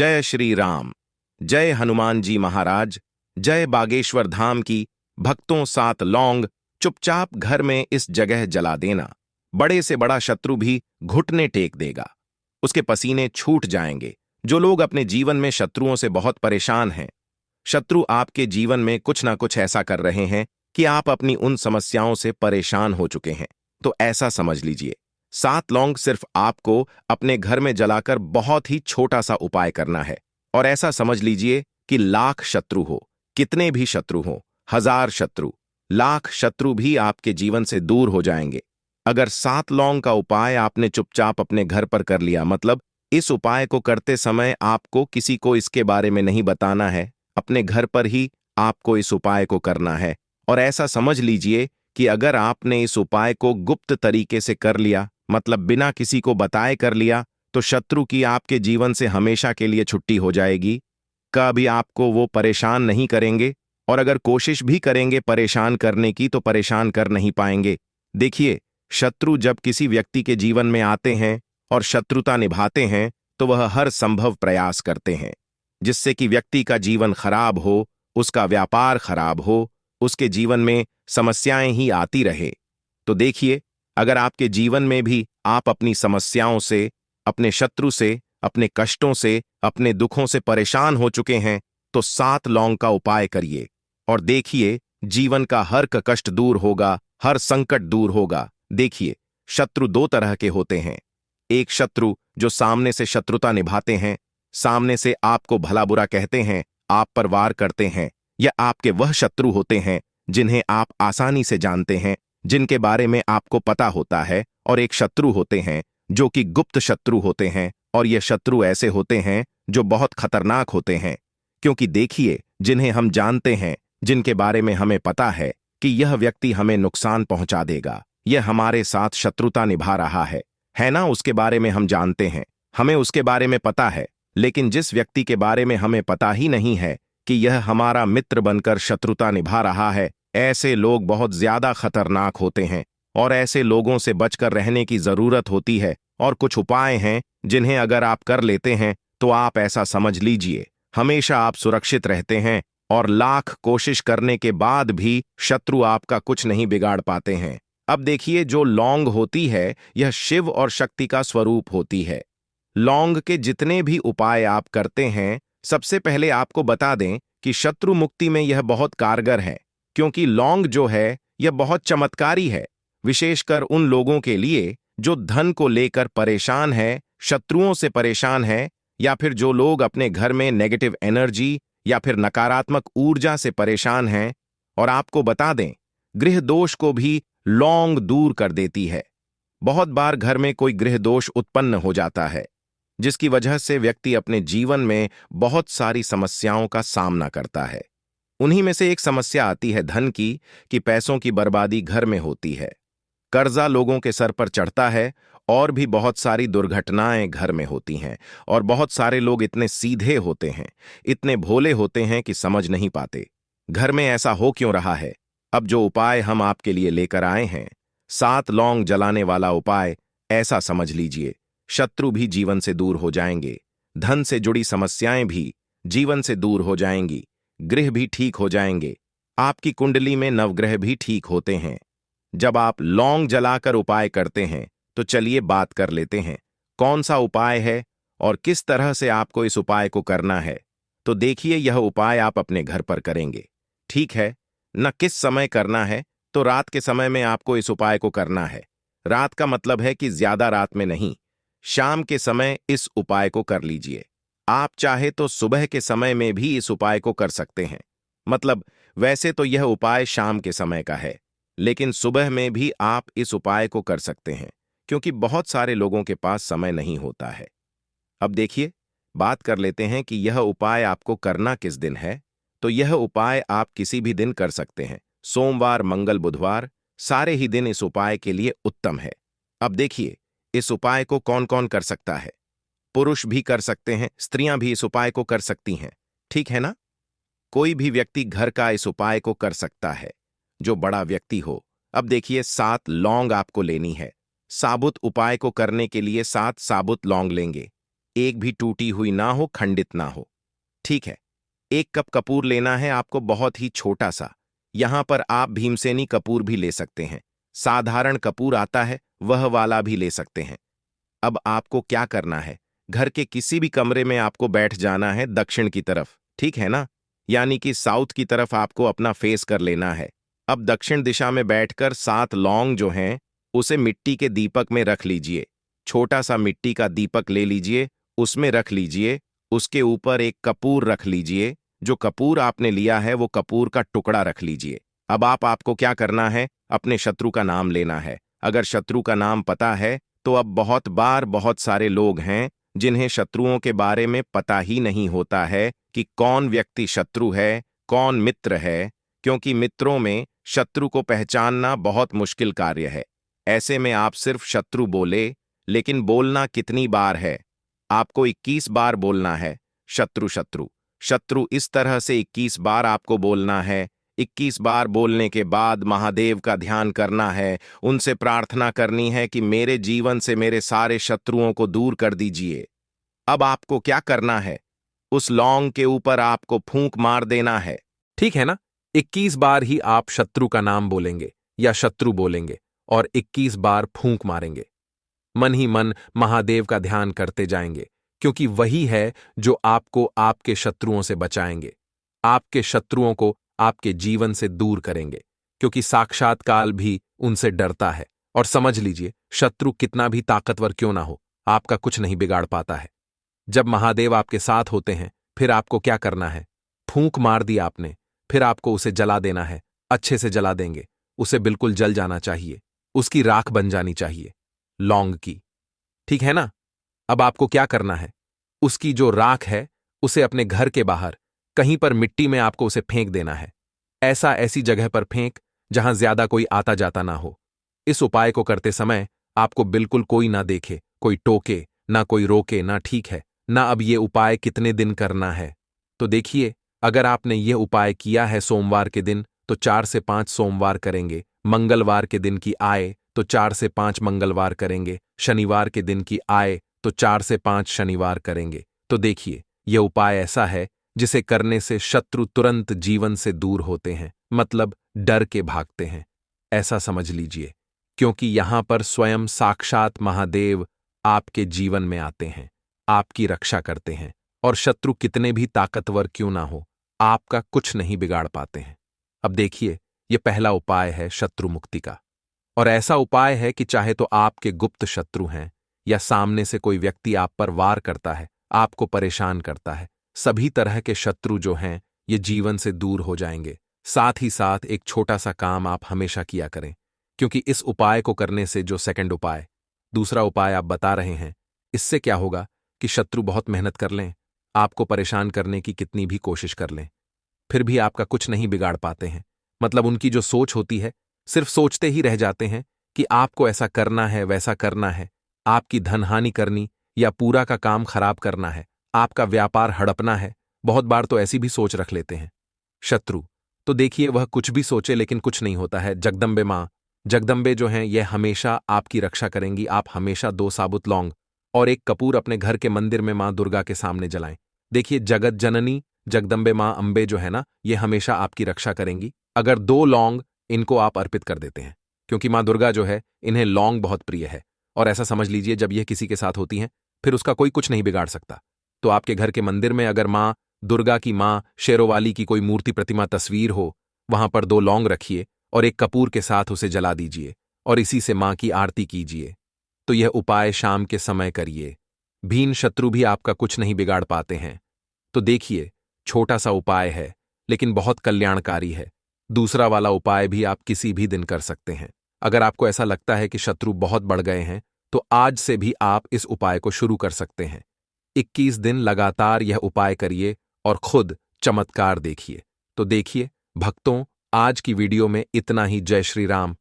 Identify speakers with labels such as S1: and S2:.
S1: जय श्री राम। जय हनुमान जी महाराज। जय बागेश्वर धाम की। भक्तों 7 लौंग चुपचाप घर में इस जगह जला देना। बड़े से बड़ा शत्रु भी घुटने टेक देगा, उसके पसीने छूट जाएंगे। जो लोग अपने जीवन में शत्रुओं से बहुत परेशान हैं, शत्रु आपके जीवन में कुछ ना कुछ ऐसा कर रहे हैं कि आप अपनी उन समस्याओं से परेशान हो चुके हैं, तो ऐसा समझ लीजिए 7 लौंग सिर्फ आपको अपने घर में जलाकर बहुत ही छोटा सा उपाय करना है। और ऐसा समझ लीजिए कि लाख शत्रु हो, कितने भी शत्रु हो, 1000 शत्रु, लाख शत्रु भी आपके जीवन से दूर हो जाएंगे। अगर 7 लौंग का उपाय आपने चुपचाप अपने घर पर कर लिया, मतलब इस उपाय को करते समय आपको किसी को इसके बारे में नहीं बताना है, अपने घर पर ही आपको इस उपाय को करना है। और ऐसा समझ लीजिए कि अगर आपने इस उपाय को गुप्त तरीके से कर लिया, मतलब बिना किसी को बताए कर लिया, तो शत्रु की आपके जीवन से हमेशा के लिए छुट्टी हो जाएगी। कभी आपको वो परेशान नहीं करेंगे, और अगर कोशिश भी करेंगे परेशान करने की तो परेशान कर नहीं पाएंगे। देखिए, शत्रु जब किसी व्यक्ति के जीवन में आते हैं और शत्रुता निभाते हैं, तो वह हर संभव प्रयास करते हैं जिससे कि व्यक्ति का जीवन खराब हो, उसका व्यापार खराब हो, उसके जीवन में समस्याएं ही आती रहे। तो देखिए, अगर आपके जीवन में भी आप अपनी समस्याओं से, अपने शत्रु से, अपने कष्टों से, अपने दुखों से परेशान हो चुके हैं, तो 7 लौंग का उपाय करिए और देखिए जीवन का हर कष्ट दूर होगा, हर संकट दूर होगा। देखिए, शत्रु 2 तरह के होते हैं। एक शत्रु जो सामने से शत्रुता निभाते हैं, सामने से आपको भला बुरा कहते हैं, आप पर वार करते हैं, या आपके वह शत्रु होते हैं जिन्हें आप आसानी से जानते हैं, जिनके बारे में आपको पता होता है। और एक शत्रु होते हैं जो कि गुप्त शत्रु होते हैं, और ये शत्रु ऐसे होते हैं जो बहुत खतरनाक होते हैं। क्योंकि देखिए, जिन्हें हम जानते हैं, जिनके बारे में हमें पता है कि यह व्यक्ति हमें नुकसान पहुंचा देगा, यह हमारे साथ शत्रुता निभा रहा है ना, उसके बारे में हम जानते हैं, हमें उसके बारे में पता है। लेकिन जिस व्यक्ति के बारे में हमें पता ही नहीं है कि यह हमारा मित्र बनकर शत्रुता निभा रहा है, ऐसे लोग बहुत ज्यादा खतरनाक होते हैं और ऐसे लोगों से बचकर रहने की जरूरत होती है। और कुछ उपाय हैं जिन्हें अगर आप कर लेते हैं तो आप ऐसा समझ लीजिए हमेशा आप सुरक्षित रहते हैं, और लाख कोशिश करने के बाद भी शत्रु आपका कुछ नहीं बिगाड़ पाते हैं। अब देखिए, जो लौंग होती है यह शिव और शक्ति का स्वरूप होती है। लौंग के जितने भी उपाय आप करते हैं, सबसे पहले आपको बता दें कि शत्रु मुक्ति में यह बहुत कारगर है, क्योंकि लौंग जो है यह बहुत चमत्कारी है, विशेषकर उन लोगों के लिए जो धन को लेकर परेशान है, शत्रुओं से परेशान है, या फिर जो लोग अपने घर में नेगेटिव एनर्जी या फिर नकारात्मक ऊर्जा से परेशान हैं। और आपको बता दें, गृह दोष को भी लौंग दूर कर देती है। बहुत बार घर में कोई गृह दोष उत्पन्न हो जाता है, जिसकी वजह से व्यक्ति अपने जीवन में बहुत सारी समस्याओं का सामना करता है। उन्हीं में से एक समस्या आती है धन की, कि पैसों की बर्बादी घर में होती है, कर्जा लोगों के सर पर चढ़ता है, और भी बहुत सारी दुर्घटनाएं घर में होती हैं। और बहुत सारे लोग इतने सीधे होते हैं, इतने भोले होते हैं कि समझ नहीं पाते घर में ऐसा हो क्यों रहा है। अब जो उपाय हम आपके लिए लेकर आए हैं, 7 लौंग जलाने वाला उपाय, ऐसा समझ लीजिए शत्रु भी जीवन से दूर हो जाएंगे, धन से जुड़ी समस्याएं भी जीवन से दूर हो जाएंगी, गृह भी ठीक हो जाएंगे, आपकी कुंडली में नवग्रह भी ठीक होते हैं। जब आप लौंग जलाकर उपाय करते हैं, तो चलिए बात कर लेते हैं कौन सा उपाय है और किस तरह से आपको इस उपाय को करना है। तो देखिए, यह उपाय आप अपने घर पर करेंगे, ठीक है न? किस समय करना है? तो रात के समय में आपको इस उपाय को करना है। रात का मतलब है कि ज्यादा रात में नहीं, शाम के समय इस उपाय को कर लीजिए। आप चाहे तो सुबह के समय में भी इस उपाय को कर सकते हैं। मतलब वैसे तो यह उपाय शाम के समय का है, लेकिन सुबह में भी आप इस उपाय को कर सकते हैं, क्योंकि बहुत सारे लोगों के पास समय नहीं होता है। अब देखिए, बात कर लेते हैं कि यह उपाय आपको करना किस दिन है। तो यह उपाय आप किसी भी दिन कर सकते हैं, सोमवार, मंगल, बुधवार, सारे ही दिन इस उपाय के लिए उत्तम है। अब देखिए, इस उपाय को कौन कौन कर सकता है। पुरुष भी कर सकते हैं, स्त्रियां भी इस उपाय को कर सकती हैं, ठीक है ना? कोई भी व्यक्ति घर का इस उपाय को कर सकता है, जो बड़ा व्यक्ति हो। अब देखिए, 7 लौंग आपको लेनी है। साबुत उपाय को करने के लिए 7 साबुत लौंग लेंगे। एक भी टूटी हुई ना हो, खंडित ना हो। ठीक है। 1 कप कपूर लेना है आपको, बहुत ही छोटा सा। यहां पर आप भीमसेनी कपूर भी ले सकते हैं, साधारण कपूर आता है वह वाला भी ले सकते हैं। अब आपको क्या करना है, घर के किसी भी कमरे में आपको बैठ जाना है दक्षिण की तरफ, ठीक है ना? यानी कि साउथ की तरफ आपको अपना फेस कर लेना है। अब दक्षिण दिशा में बैठकर 7 लौंग जो हैं उसे मिट्टी के दीपक में रख लीजिए। छोटा सा मिट्टी का दीपक ले लीजिए, उसमें रख लीजिए। उसके ऊपर एक कपूर रख लीजिए। जो कपूर आपने लिया है वो कपूर का टुकड़ा रख लीजिए। अब आपको क्या करना है, अपने शत्रु का नाम लेना है। अगर शत्रु का नाम पता है तो अब बहुत बार बहुत सारे लोग हैं जिन्हें शत्रुओं के बारे में पता ही नहीं होता है कि कौन व्यक्ति शत्रु है, कौन मित्र है, क्योंकि मित्रों में शत्रु को पहचानना बहुत मुश्किल कार्य है। ऐसे में आप सिर्फ शत्रु बोले, लेकिन बोलना कितनी बार है? आपको 21 बार बोलना है, शत्रु शत्रु शत्रु। इस तरह से 21 बार आपको बोलना है। 21 बार बोलने के बाद महादेव का ध्यान करना है, उनसे प्रार्थना करनी है कि मेरे जीवन से मेरे सारे शत्रुओं को दूर कर दीजिए। अब आपको क्या करना है, उस लौंग के ऊपर आपको फूंक मार देना है।
S2: ठीक है ना? 21 बार ही आप शत्रु का नाम बोलेंगे या शत्रु बोलेंगे और 21 बार फूंक मारेंगे। मन ही मन महादेव का ध्यान करते जाएंगे, क्योंकि वही है जो आपको आपके शत्रुओं से बचाएंगे, आपके शत्रुओं को आपके जीवन से दूर करेंगे, क्योंकि साक्षात काल भी उनसे डरता है। और समझ लीजिए, शत्रु कितना भी ताकतवर क्यों ना हो, आपका कुछ नहीं बिगाड़ पाता है। जब महादेव आपके साथ होते हैं, फिर आपको क्या करना है? फूंक मार दी आपने, फिर आपको उसे जला देना है। अच्छे से जला देंगे, उसे बिल्कुल जल जाना चाहिए, उसकी राख बन जानी चाहिए, लौंग की। ठीक है ना? अब आपको क्या करना है, उसकी जो राख है उसे अपने घर के बाहर कहीं पर मिट्टी में आपको उसे फेंक देना है। ऐसी जगह पर फेंक जहां ज्यादा कोई आता जाता ना हो। इस उपाय को करते समय आपको बिल्कुल कोई ना देखे, कोई टोके ना, कोई रोके ना, ठीक है ना? अब ये उपाय कितने दिन करना है? तो देखिए, अगर आपने ये उपाय किया है सोमवार के दिन, तो 4 से 5 सोमवार करेंगे। मंगलवार के दिन की आए तो 4 से 5 मंगलवार करेंगे। शनिवार के दिन की आए तो 4 से 5 शनिवार करेंगे। तो देखिए, यह उपाय ऐसा है जिसे करने से शत्रु तुरंत जीवन से दूर होते हैं, मतलब डर के भागते हैं, ऐसा समझ लीजिए। क्योंकि यहां पर स्वयं साक्षात महादेव आपके जीवन में आते हैं, आपकी रक्षा करते हैं, और शत्रु कितने भी ताकतवर क्यों ना हो, आपका कुछ नहीं बिगाड़ पाते हैं। अब देखिए, यह पहला उपाय है शत्रु मुक्ति का। और ऐसा उपाय है कि चाहे तो आपके गुप्त शत्रु हैं या सामने से कोई व्यक्ति आप पर वार करता है, आपको परेशान करता है, सभी तरह के शत्रु जो हैं ये जीवन से दूर हो जाएंगे। साथ ही साथ एक छोटा सा काम आप हमेशा किया करें, क्योंकि इस उपाय को करने से जो सेकंड उपाय, दूसरा उपाय आप बता रहे हैं, इससे क्या होगा कि शत्रु बहुत मेहनत कर लें, आपको परेशान करने की कितनी भी कोशिश कर लें, फिर भी आपका कुछ नहीं बिगाड़ पाते हैं। मतलब उनकी जो सोच होती है, सिर्फ सोचते ही रह जाते हैं कि आपको ऐसा करना है, वैसा करना है, आपकी धनहानि करनी या पूरा का काम खराब करना है, आपका व्यापार हड़पना है। बहुत बार तो ऐसी भी सोच रख लेते हैं शत्रु। तो देखिए, वह कुछ भी सोचे लेकिन कुछ नहीं होता है। जगदम्बे माँ, जगदम्बे जो हैं यह हमेशा आपकी रक्षा करेंगी। आप हमेशा 2 साबुत लौंग और 1 कपूर अपने घर के मंदिर में माँ दुर्गा के सामने जलाएं। देखिए, जगत जननी जगदम्बे माँ अम्बे जो है ना, ये हमेशा आपकी रक्षा करेंगी। अगर 2 लौंग इनको आप अर्पित कर देते हैं, क्योंकि माँ दुर्गा जो है इन्हें लौंग बहुत प्रिय है। और ऐसा समझ लीजिए, जब यह किसी के साथ होती हैं फिर उसका कोई कुछ नहीं बिगाड़ सकता। तो आपके घर के मंदिर में अगर माँ दुर्गा की, माँ शेरोवाली की कोई मूर्ति, प्रतिमा, तस्वीर हो, वहां पर 2 लौंग रखिए और 1 कपूर के साथ उसे जला दीजिए और इसी से माँ की आरती कीजिए। तो यह उपाय शाम के समय करिए। भीन शत्रु भी आपका कुछ नहीं बिगाड़ पाते हैं। तो देखिए, छोटा सा उपाय है लेकिन बहुत कल्याणकारी है। दूसरा वाला उपाय भी आप किसी भी दिन कर सकते हैं। अगर आपको ऐसा लगता है कि शत्रु बहुत बढ़ गए हैं, तो आज से भी आप इस उपाय को शुरू कर सकते हैं। 21 दिन लगातार यह उपाय करिए और खुद चमत्कार देखिए। तो देखिए भक्तों, आज की वीडियो में इतना ही। जय श्री राम।